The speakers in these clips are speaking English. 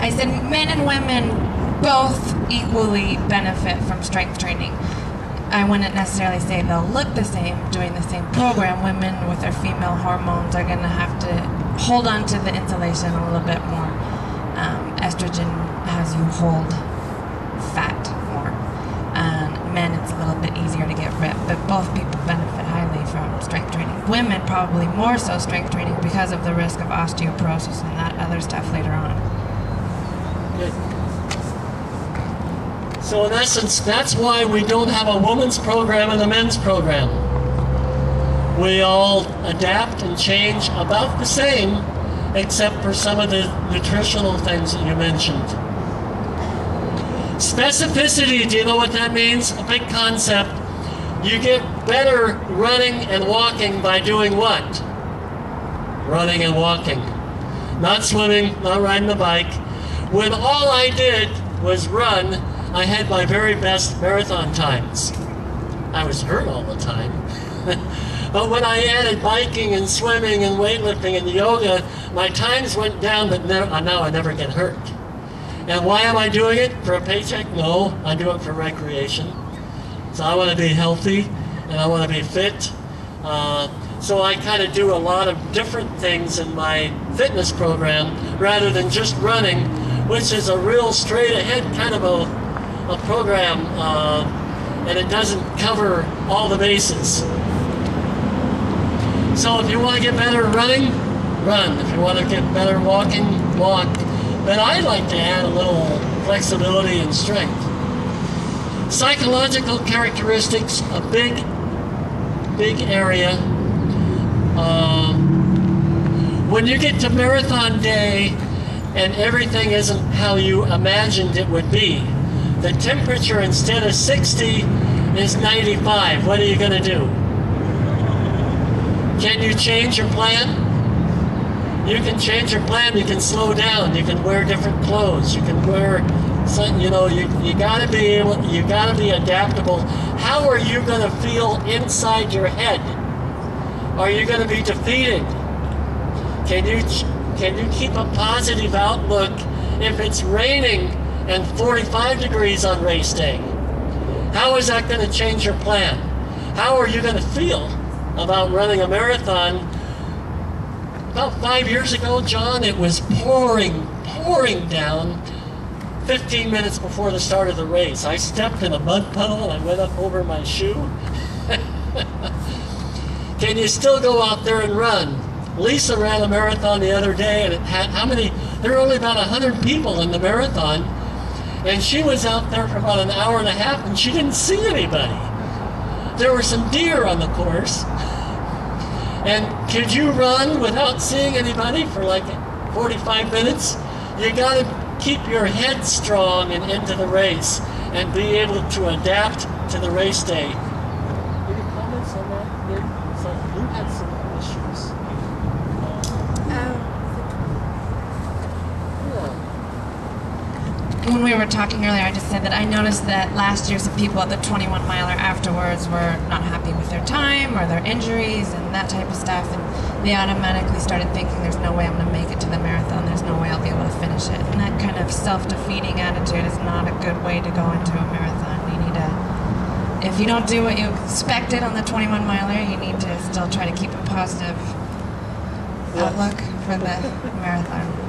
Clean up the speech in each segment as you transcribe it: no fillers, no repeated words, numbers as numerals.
I said men and women both equally benefit from strength training. I wouldn't necessarily say they'll look the same doing the same program. Women with their female hormones are going to have to hold on to the insulation a little bit more. Estrogen has you hold fat more. Men, it's a little bit easier to get ripped, but both people benefit highly from strength training. Women probably more so strength training because of the risk of osteoporosis and that other stuff later on. Good. So in essence, that's why we don't have a women's program and a men's program. We all adapt and change about the same, except for some of the nutritional things that you mentioned. Specificity, do you know what that means? A big concept. You get better running and walking by doing what? Running and walking. Not swimming, not riding the bike. When all I did was run, I had my very best marathon times. I was hurt all the time. But when I added biking and swimming and weightlifting and yoga, my times went down, but now I never get hurt. And why am I doing it? For a paycheck? No, I do it for recreation. So I want to be healthy and I want to be fit. So I kind of do a lot of different things in my fitness program rather than just running, which is a real straight ahead kind of a program, and it doesn't cover all the bases. So if you want to get better running, run. If you want to get better walking, walk. But I like to add a little flexibility and strength. Psychological characteristics, a big area. When you get to marathon day and everything isn't how you imagined it would be, the temperature instead of 60 is 95. What are you going to do? Can you change your plan? You can change your plan. You can slow down. You can wear different clothes. You can wear, you know, you got to be able. You got to be adaptable. How are you going to feel inside your head? Are you going to be defeated? Can you keep a positive outlook if it's raining and 45 degrees on race day? How is that going to change your plan? How are you going to feel about running a marathon? About 5 years ago, John, it was pouring down 15 minutes before the start of the race. I stepped in a mud puddle and I went up over my shoe. Can you still go out there and run? Lisa ran a marathon the other day, and it had there were only about 100 people in the marathon, and she was out there for about an hour and a half and she didn't see anybody. There were some deer on the course. And could you run without seeing anybody for like 45 minutes? You got to keep your head strong and into the race and be able to adapt to the race day. Any comments on that? So you had some issues. When we were talking earlier, I just said that I noticed that last year some people at the 21 miler afterwards were not happy with their time or their injuries and that type of stuff, and they automatically started thinking there's no way I'm going to make it to the marathon, there's no way I'll be able to finish it. And that kind of self-defeating attitude is not a good way to go into a marathon. You need to, if you don't do what you expected on the 21 miler, you need to still try to keep a positive outlook for the marathon.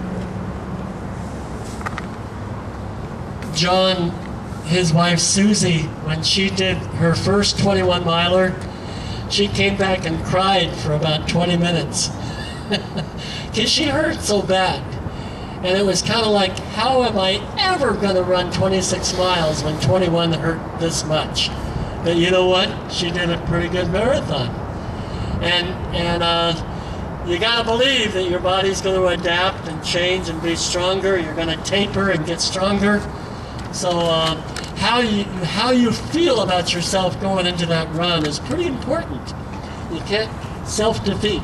John, his wife Susie, when she did her first 21 miler, she came back and cried for about 20 minutes because she hurt so bad. And it was kind of like, how am I ever going to run 26 miles when 21 hurt this much? But you know what? She did a pretty good marathon. And you got to believe that your body's going to adapt and change and be stronger. You're going to taper and get stronger. So how you feel about yourself going into that run is pretty important. You can't self-defeat.